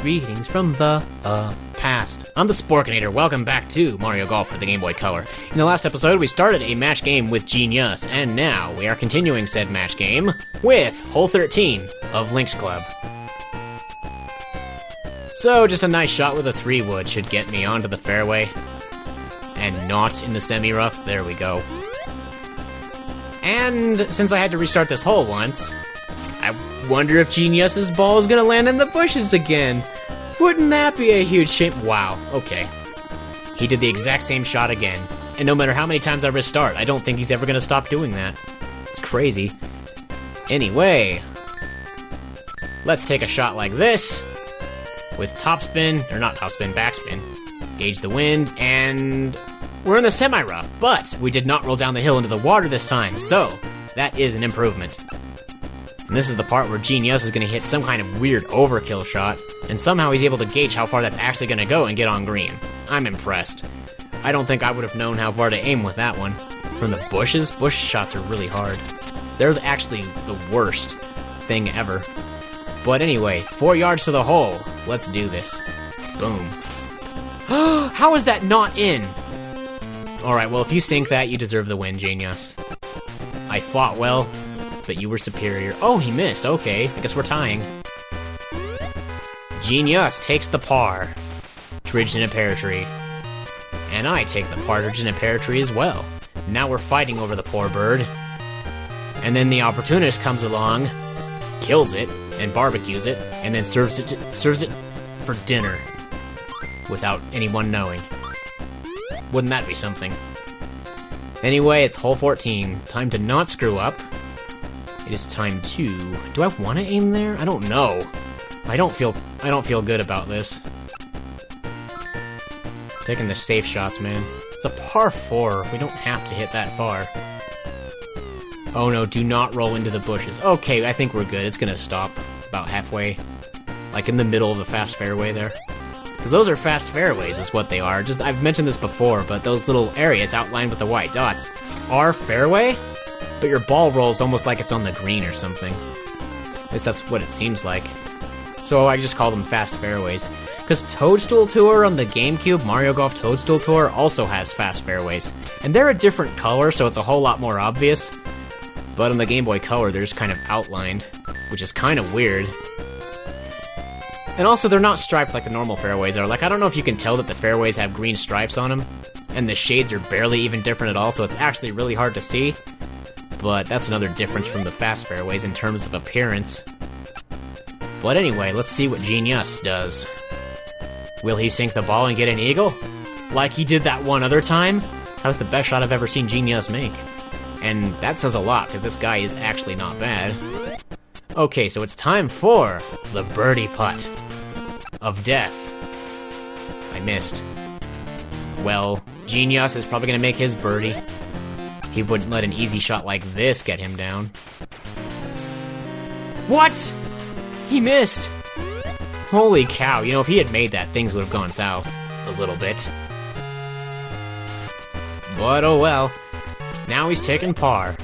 greetings from the past. I'm the Sporkinator. Welcome back to Mario Golf for the Game Boy Color. In the last episode, we started a match game with Yuss, and now we are continuing said match game with hole 13 of Link's Club. So, just a nice shot with a 3-wood should get me onto the fairway, and not in the semi-rough. There we go. And since I had to restart this hole once, I wonder if Yuss's ball is gonna land in the bushes again. Wouldn't that be a huge shame? Wow, okay. He did the exact same shot again. And no matter how many times I restart, I don't think he's ever gonna stop doing that. It's crazy. Anyway, let's take a shot like this with topspin, or not topspin, backspin. Gauge the wind, and we're in the semi-rough, but we did not roll down the hill into the water this time, so that is an improvement. And this is the part where Yuss is going to hit some kind of weird overkill shot, and somehow he's able to gauge how far that's actually going to go and get on green. I'm impressed. I don't think I would have known how far to aim with that one. From the bushes, bush shots are really hard. They're actually the worst thing ever. But anyway, 4 yards to the hole. Let's do this. Boom. How is that not in? Alright, well, if you sink that, you deserve the win, Yuss. I fought well, but you were superior. Oh, he missed. Okay, I guess we're tying. Yuss takes the par. Tridged in a pear tree. And I take the partridge in a pear tree as well. Now we're fighting over the poor bird. And then the opportunist comes along, kills it, and barbecues it, and then serves it for dinner. Without anyone knowing. Wouldn't that be something? Anyway, it's hole 14. Time to not screw up. It is time to... Do I want to aim there? I don't know. I don't feel good about this. Taking the safe shots, man. It's a par 4. We don't have to hit that far. Oh no, do not roll into the bushes. Okay, I think we're good. It's gonna stop about halfway. Like in the middle of the fast fairway there. Because those are fast fairways is what they are. Just, I've mentioned this before, but those little areas outlined with the white dots are fairway, but your ball rolls almost like it's on the green or something. At least that's what it seems like. So I just call them fast fairways. Because Toadstool Tour on the GameCube, Mario Golf Toadstool Tour, also has fast fairways. And they're a different color, so it's a whole lot more obvious. But on the Game Boy Color, they're just kind of outlined, which is kind of weird. And also, they're not striped like the normal fairways are. Like, I don't know if you can tell that the fairways have green stripes on them, and the shades are barely even different at all, so it's actually really hard to see. But that's another difference from the fast fairways in terms of appearance. But anyway, let's see what Yuss does. Will he sink the ball and get an eagle? Like he did that one other time? That was the best shot I've ever seen Yuss make. And that says a lot, because this guy is actually not bad. Okay, so it's time for the birdie putt of death. I missed. Well, Yuss is probably gonna make his birdie. He wouldn't let an easy shot like this get him down. What? He missed! Holy cow, you know, if he had made that, things would have gone south a little bit. But oh well. Now he's taking par.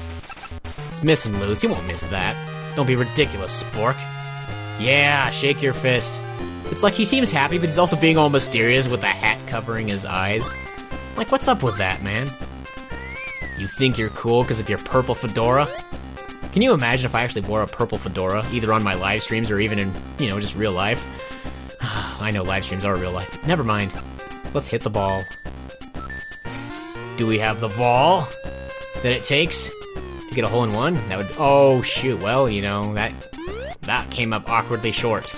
It's miss and lose, he won't miss that. Don't be ridiculous, Spork. Yeah, shake your fist. It's like he seems happy, but he's also being all mysterious with the hat covering his eyes. Like, what's up with that, man? You think you're cool because of your purple fedora? Can you imagine if I actually wore a purple fedora, either on my live streams or even in, you know, just real life? I know live streams are real life. Never mind. Let's hit the ball. Do we have the ball that it takes to get a hole-in-one? That would... Oh, shoot. Well, you know, that came up awkwardly short.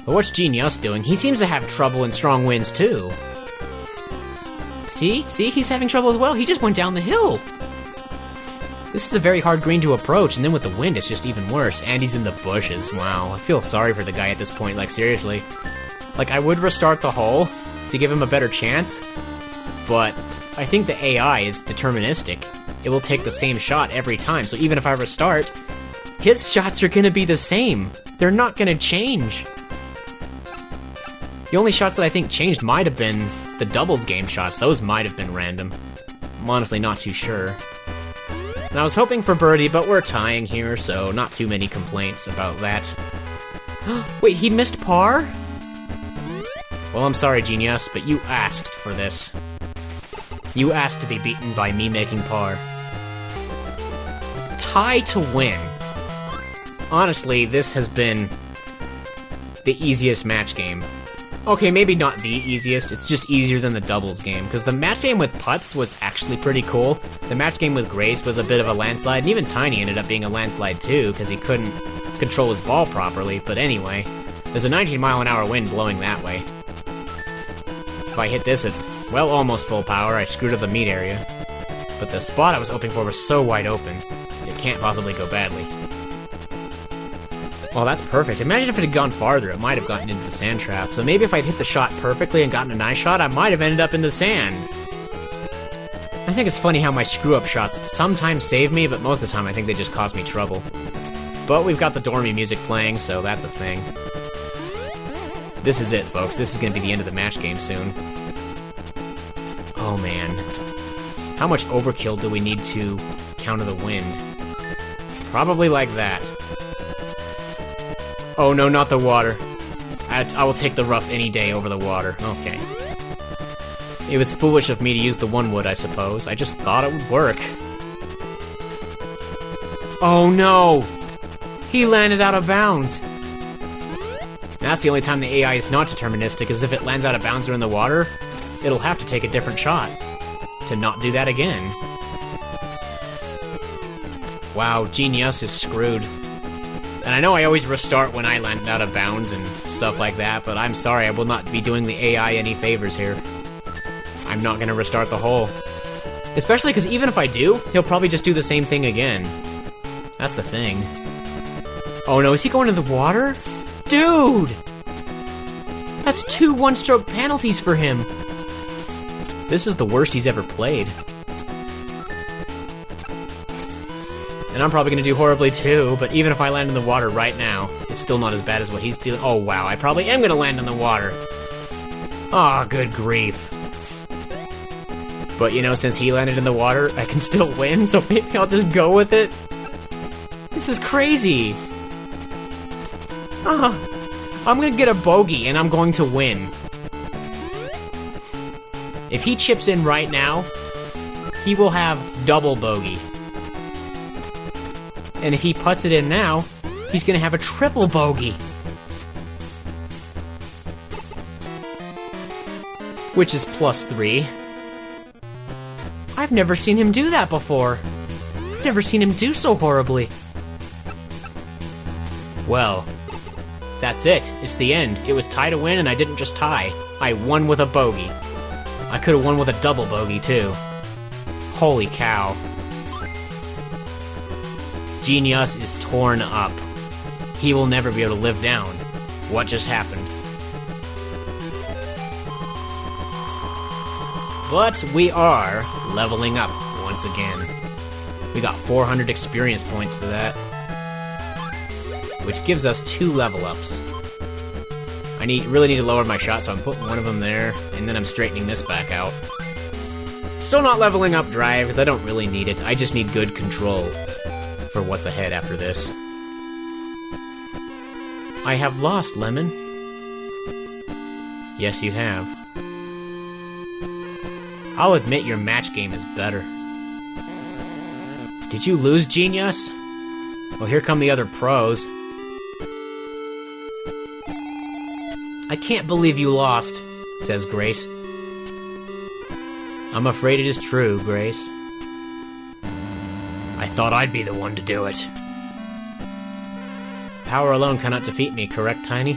But what's Yuss doing? He seems to have trouble in strong winds, too. See? See? He's having trouble as well. He just went down the hill. This is a very hard green to approach, and then with the wind, it's just even worse. And he's in the bushes. Wow. I feel sorry for the guy at this point, like, seriously. Like, I would restart the hole to give him a better chance, but I think the AI is deterministic. It will take the same shot every time, so even if I restart, his shots are gonna be the same. They're not gonna change. The only shots that I think changed might have been the doubles game shots. Those might have been random. I'm honestly not too sure. And I was hoping for birdie, but we're tying here, so not too many complaints about that. Wait, he missed par? Well, I'm sorry, Genius, but you asked for this. You asked to be beaten by me making par. Tie to win. Honestly, this has been the easiest match game. Okay, maybe not the easiest, it's just easier than the doubles game, because the match game with Putts was actually pretty cool. The match game with Grace was a bit of a landslide, and even Tiny ended up being a landslide too, because he couldn't control his ball properly, but anyway, there's a 19-mile-an-hour wind blowing that way. So if I hit this at, well, almost full power, I screwed up the meat area. But the spot I was hoping for was so wide open, it can't possibly go badly. Well, that's perfect. Imagine if it had gone farther, it might have gotten into the sand trap. So maybe if I'd hit the shot perfectly and gotten a nice shot, I might have ended up in the sand. I think it's funny how my screw-up shots sometimes save me, but most of the time I think they just cause me trouble. But we've got the Dormy music playing, so that's a thing. This is it, folks. This is going to be the end of the match game soon. Oh, man. How much overkill do we need to counter the wind? Probably like that. Oh no, not the water. I will take the rough any day over the water. Okay. It was foolish of me to use the one wood, I suppose. I just thought it would work. Oh no! He landed out of bounds! That's the only time the AI is not deterministic, is if it lands out of bounds or in the water, it'll have to take a different shot to not do that again. Wow, Genius is screwed. And I know I always restart when I land out of bounds and stuff like that, but I'm sorry, I will not be doing the AI any favors here. I'm not gonna restart the hole. Especially because even if I do, he'll probably just do the same thing again. That's the thing. Oh no, is he going to the water? Dude! That's 2 one-stroke penalties for him. This is the worst he's ever played. And I'm probably gonna do horribly too, but even if I land in the water right now, it's still not as bad as what he's doing. Oh wow, I probably am gonna land in the water. Aw, oh, good grief. But you know, since he landed in the water, I can still win, so maybe I'll just go with it. This is crazy. I'm gonna get a bogey and I'm going to win. If he chips in right now, he will have double bogey. And if he putts it in now, he's gonna have a triple bogey. Which is +3. I've never seen him do that before. I've never seen him do so horribly. Well, that's it. It's the end. It was tie to win, and I didn't just tie. I won with a bogey. I could have won with a double bogey, too. Holy cow. Genius is torn up. He will never be able to live down what just happened. But we are leveling up once again. We got 400 experience points for that, which gives us 2 level ups. I really need to lower my shot, so I'm putting one of them there, and then I'm straightening this back out. Still not leveling up drive, because I don't really need it. I just need good control for what's ahead after this. I have lost, Lemon. Yes, you have. I'll admit your match game is better. Did you lose, Genius? Well, here come the other pros. I can't believe you lost, says Grace. I'm afraid it is true, Grace. I thought I'd be the one to do it. Power alone cannot defeat me, correct, Tiny?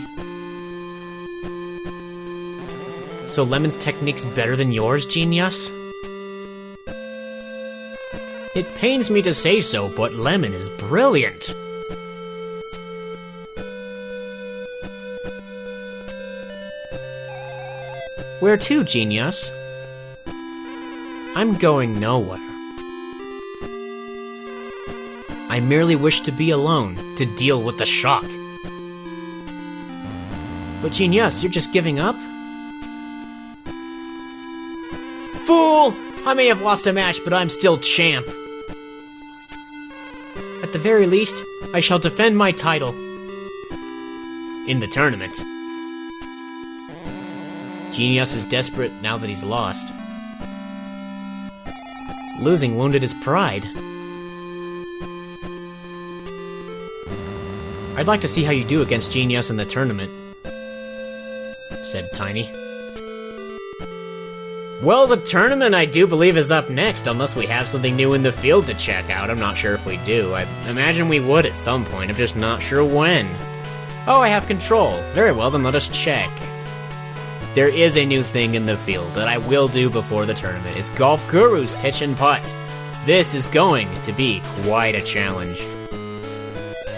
So Lemon's technique's better than yours, Genius? It pains me to say so, but Lemon is brilliant. Where to, Genius? I'm going nowhere. I merely wish to be alone, to deal with the shock. But Genius, you're just giving up? Fool! I may have lost a match, but I'm still champ. At the very least, I shall defend my title. in the tournament. Genius is desperate now that he's lost. Losing wounded his pride. I'd like to see how you do against Genius in the tournament, said Tiny. Well, the tournament, I do believe, is up next, unless we have something new in the field to check out. I'm not sure if we do. I imagine we would at some point, I'm just not sure when. Oh, I have control. Very well, then let us check. There is a new thing in the field that I will do before the tournament. It's Golf Guru's pitch and putt. This is going to be quite a challenge.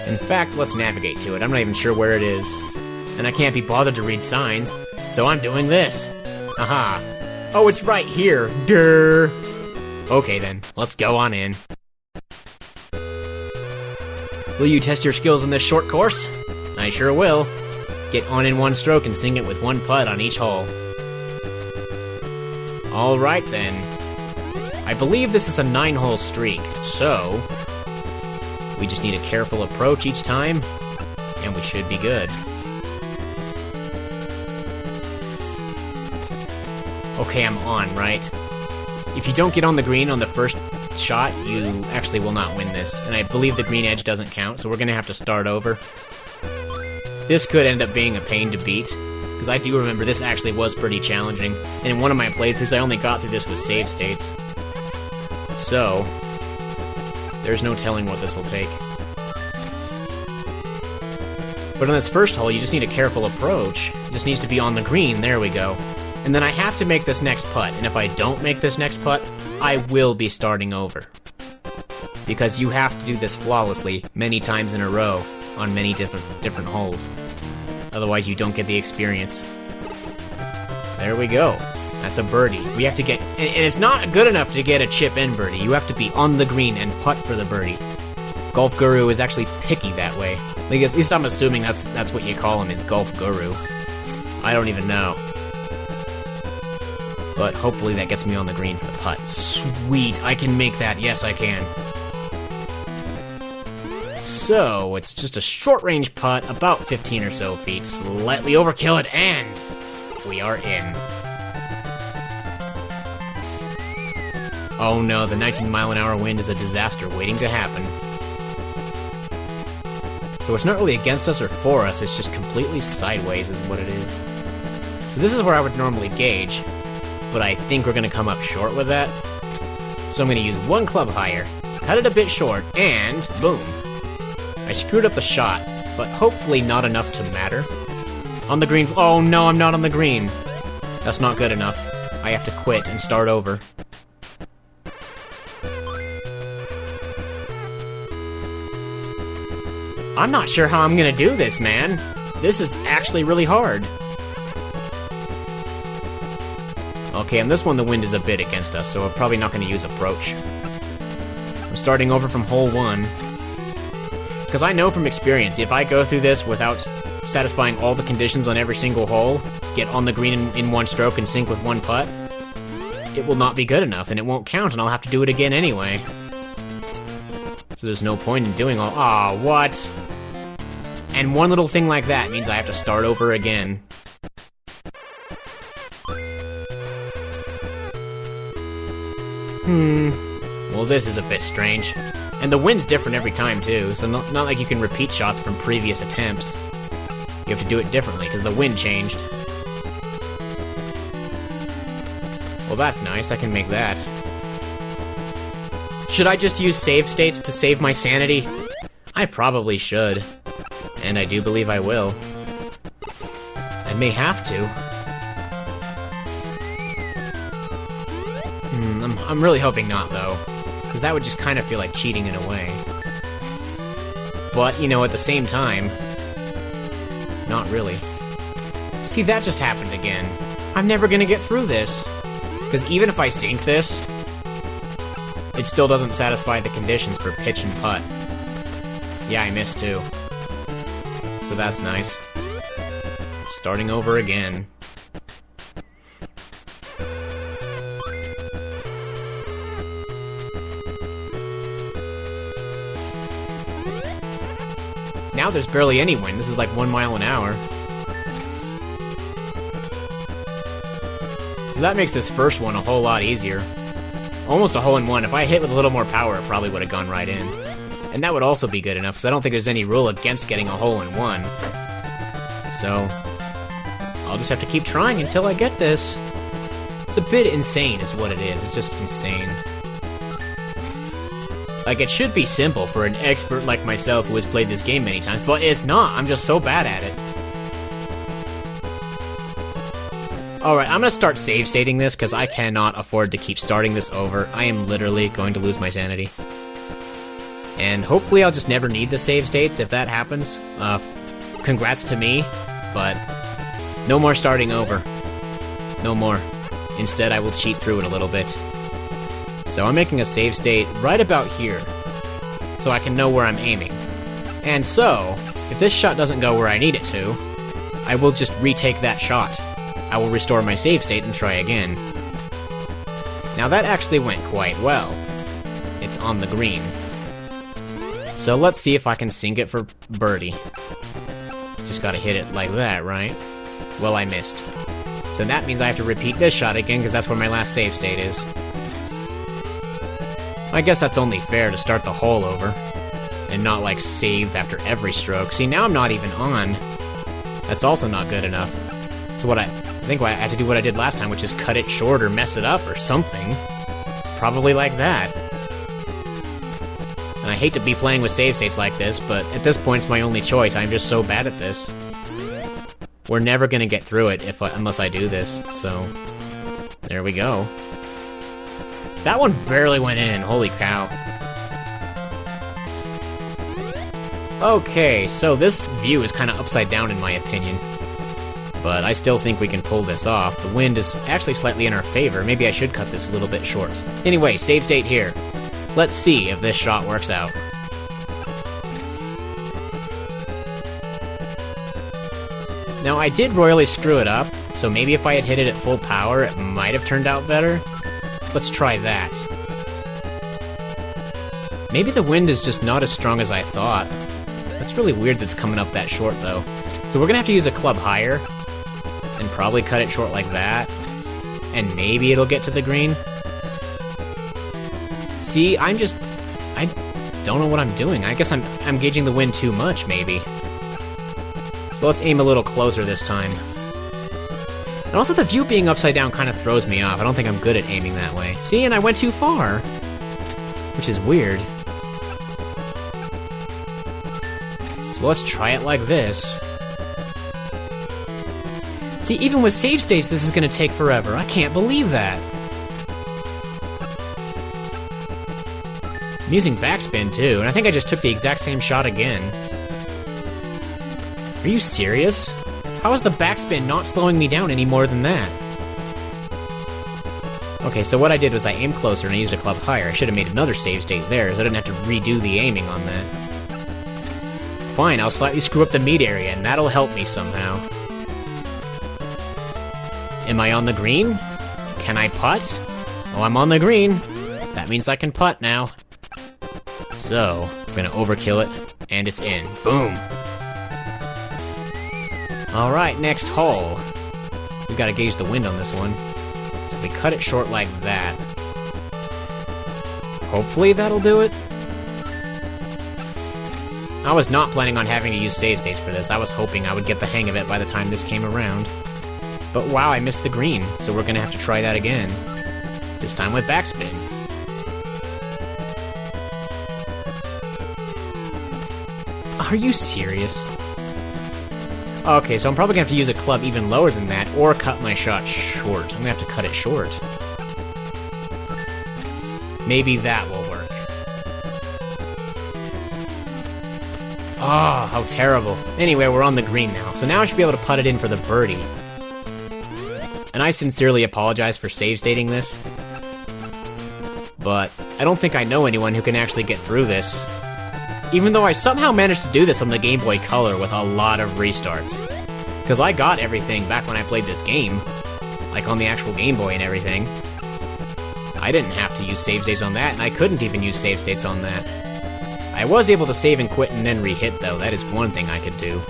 In fact, let's navigate to it. I'm not even sure where it is. And I can't be bothered to read signs, so I'm doing this. Aha. Oh, it's right here. Durr. Okay then, let's go on in. Will you test your skills in this short course? I sure will. Get on in one stroke and sink it with one putt on each hole. Alright then. I believe this is a 9-hole streak, so we just need a careful approach each time, and we should be good. Okay, I'm on, right? If you don't get on the green on the first shot, you actually will not win this. And I believe the green edge doesn't count, so we're gonna have to start over. This could end up being a pain to beat, because I do remember this actually was pretty challenging. And in one of my playthroughs, I only got through this with save states. So, there's no telling what this will take. But on this first hole, you just need a careful approach. It just needs to be on the green, there we go. And then I have to make this next putt, and if I don't make this next putt, I will be starting over. Because you have to do this flawlessly many times in a row on many different holes. Otherwise you don't get the experience. There we go. That's a birdie. We have to get, and it's not good enough to get a chip in birdie. You have to be on the green and putt for the birdie. Golf Guru is actually picky that way. Like, at least I'm assuming that's what you call him, is Golf Guru. I don't even know. But hopefully that gets me on the green for the putt. Sweet, I can make that. Yes, I can. So, it's just a short-range putt, about 15 or so feet. Slightly overkill it, and we are in. Oh no, the 19-mile-an-hour wind is a disaster waiting to happen. So it's not really against us or for us, it's just completely sideways is what it is. So this is where I would normally gauge, but I think we're gonna come up short with that. So I'm gonna use one club higher, cut it a bit short, and boom. I screwed up the shot, but hopefully not enough to matter. On the green, oh no, I'm not on the green. That's not good enough. I have to quit and start over. I'm not sure how I'm gonna do this, man. This is actually really hard. Okay, on this one the wind is a bit against us, so I'm probably not gonna use approach. I'm starting over from hole 1. Because I know from experience, if I go through this without satisfying all the conditions on every single hole, get on the green in one stroke and sink with one putt, it will not be good enough, and it won't count, and I'll have to do it again anyway. So there's no point in doing all- Aw, what? And one little thing like that means I have to start over again. Well, this is a bit strange. And the wind's different every time, too, so not like you can repeat shots from previous attempts. You have to do it differently, because the wind changed. Well, that's nice, I can make that. Should I just use save states to save my sanity? I probably should. And I do believe I will. I may have to. I'm really hoping not, though. Because that would just kind of feel like cheating in a way. But, you know, at the same time, not really. See, that just happened again. I'm never gonna get through this. Because even if I sink this, it still doesn't satisfy the conditions for pitch and putt. Yeah, I missed too. So that's nice. Starting over again. now there's barely any wind. This is like 1 mile an hour. So that makes this first one a whole lot easier. Almost a hole-in-one. If I hit with a little more power, it probably would have gone right in. And that would also be good enough, because I don't think there's any rule against getting a hole-in-one. So, I'll just have to keep trying until I get this. It's a bit insane is what it is. It's just insane. Like, it should be simple for an expert like myself who has played this game many times, but it's not. I'm just so bad at it. Alright, I'm gonna start save stating this, because I cannot afford to keep starting this over. I am literally going to lose my sanity. And hopefully I'll just never need the save states if that happens. Congrats to me, but no more starting over. No more. Instead, I will cheat through it a little bit. So I'm making a save state right about here, so I can know where I'm aiming. And so, if this shot doesn't go where I need it to, I will just retake that shot. I will restore my save state and try again. Now that actually went quite well. It's on the green. So let's see if I can sink it for birdie. Just gotta hit it like that, right? Well, I missed. So that means I have to repeat this shot again, because that's where my last save state is. I guess that's only fair to start the hole over, and not like save after every stroke. See, now I'm not even on. That's also not good enough. So I think I have to do what I did last time, which is cut it short or mess it up or something. Probably like that. And I hate to be playing with save states like this, but at this point it's my only choice. I'm just so bad at this. We're never gonna get through it unless I do this, so there we go. That one barely went in, holy cow. Okay, so this view is kind of upside down in my opinion. But I still think we can pull this off. The wind is actually slightly in our favor. Maybe I should cut this a little bit short. Anyway, save state here. Let's see if this shot works out. Now, I did royally screw it up, so maybe if I had hit it at full power, it might have turned out better. Let's try that. Maybe the wind is just not as strong as I thought. That's really weird that's coming up that short, though. So we're gonna have to use a club higher, and probably cut it short like that, and maybe it'll get to the green. See, I don't know what I'm doing. I guess I'm gauging the wind too much, maybe. So let's aim a little closer this time. And also the view being upside down kind of throws me off. I don't think I'm good at aiming that way. See, and I went too far, which is weird. So let's try it like this. See, even with save states, this is gonna take forever. I can't believe that. I'm using backspin too, and I think I just took the exact same shot again. Are you serious? How is the backspin not slowing me down any more than that? Okay, so what I did was I aimed closer and I used a club higher. I should have made another save state there, so I didn't have to redo the aiming on that. Fine, I'll slightly screw up the meat area, and that'll help me somehow. Am I on the green? Can I putt? Oh, I'm on the green. That means I can putt now. So, I'm gonna overkill it, and it's in. Boom! Alright, next hole. We've gotta gauge the wind on this one. So we cut it short like that. Hopefully that'll do it. I was not planning on having to use save states for this. I was hoping I would get the hang of it by the time this came around. But wow, I missed the green, so we're gonna have to try that again. This time with backspin. Are you serious? Okay, so I'm probably gonna have to use a club even lower than that, or cut my shot short. I'm gonna have to cut it short. Maybe that will work. Oh, how terrible. Anyway, we're on the green now, so now I should be able to putt it in for the birdie. And I sincerely apologize for save stating this, but I don't think I know anyone who can actually get through this. Even though I somehow managed to do this on the Game Boy Color with a lot of restarts. Because I got everything back when I played this game, like on the actual Game Boy and everything. I didn't have to use save states on that, and I couldn't even use save states on that. I I was able to save and quit and then re-hit, though. That is one thing I could do.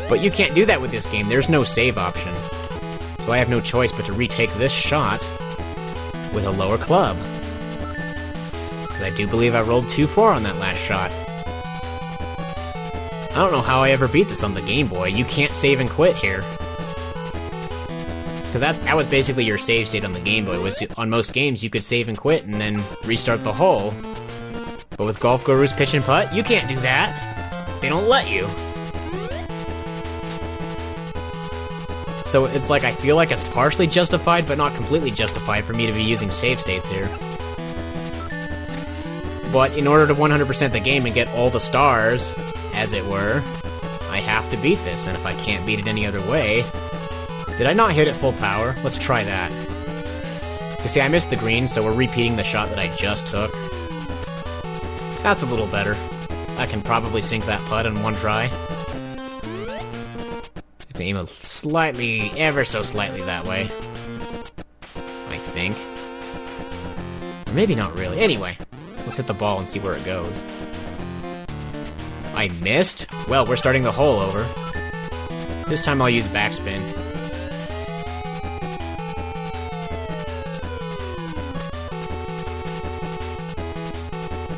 But you can't do that with this game. There's no save option. So I have no choice but to retake this shot with a lower club. Because I do believe I rolled 2-4 on that last shot. I don't know how I ever beat this on the Game Boy. You can't save and quit here. Because that was basically your save state on the Game Boy. Was on most games, you could save and quit and then restart the hole. But with Golf Guru's Pitch and Putt, you can't do that. They don't let you. So it's like, I feel like it's partially justified, but not completely justified for me to be using save states here. But in order to 100% the game and get all the stars, as it were, I have to beat this, and if I can't beat it any other way... Did I not hit it full power? Let's try that. You see, I missed the green, so we're repeating the shot that I just took. That's a little better. I can probably sink that putt in one try. To aim it slightly, ever so slightly that way. I think. Or maybe not really. Anyway, let's hit the ball and see where it goes. I missed? Well, we're starting the hole over. This time I'll use backspin.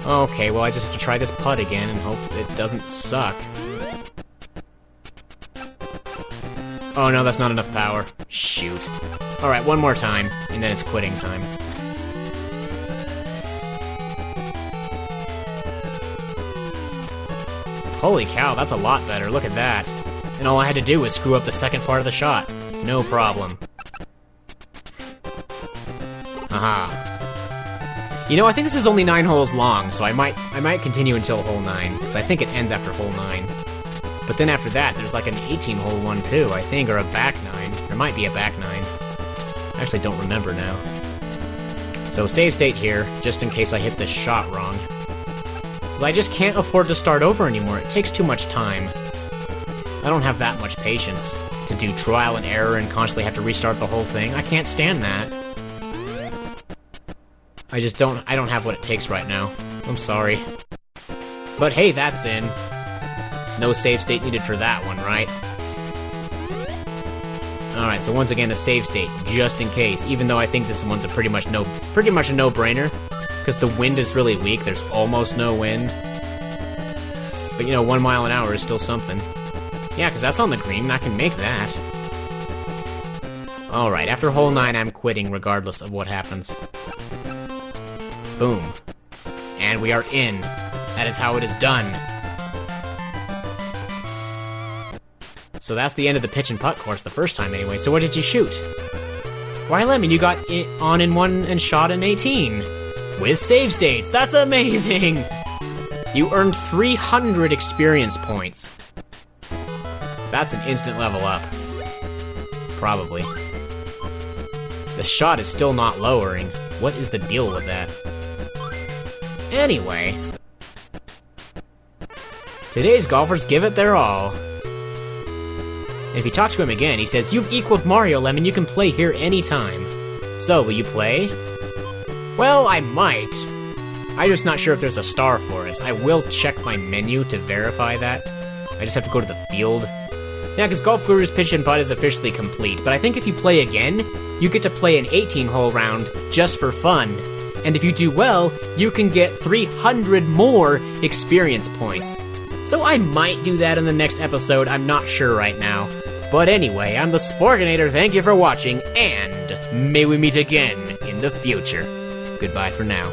Okay, well I just have to try this putt again and hope it doesn't suck. Oh no, that's not enough power. Shoot. Alright, one more time, and then it's quitting time. Holy cow, that's a lot better, look at that. And all I had to do was screw up the second part of the shot. No problem. Aha. You know, I think this is only 9 holes long, so I might continue until hole 9, because I think it ends after hole 9. But then after that, there's like an 18-hole one too, I think, or a back 9. There might be a back 9. I actually don't remember now. So save state here, just in case I hit this shot wrong. Because I just can't afford to start over anymore. It takes too much time. I don't have that much patience to do trial and error and constantly have to restart the whole thing. I can't stand that. I don't have what it takes right now. I'm sorry. But hey, that's in. No save state needed for that one, right? Alright, so once again, a save state, just in case, even though I think this one's a pretty much a no-brainer, because the wind is really weak, there's almost no wind. But you know, 1 mile an hour is still something. Yeah, because that's on the green, and I can make that. Alright, after hole 9, I'm quitting regardless of what happens. Boom. And we are in. That is how it is done. So that's the end of the pitch and putt course the first time anyway. So what did you shoot? Why, Lemon, you got it on in 1 and shot in 18. With save states. That's amazing! You earned 300 experience points. That's an instant level up. Probably. The shot is still not lowering. What is the deal with that? Anyway, today's golfers give it their all. And if you talk to him again, he says, "You've equaled Mario, Lemon, you can play here anytime." So, will you play? Well, I might. I'm just not sure if there's a star for it. I will check my menu to verify that. I just have to go to the field. Yeah, because Golf Guru's Pitch and Putt is officially complete, but I think if you play again, you get to play an 18-hole round just for fun. And if you do well, you can get 300 more experience points. So I might do that in the next episode, I'm not sure right now. But anyway, I'm the Sporkinator, thank you for watching, and may we meet again in the future. Goodbye for now.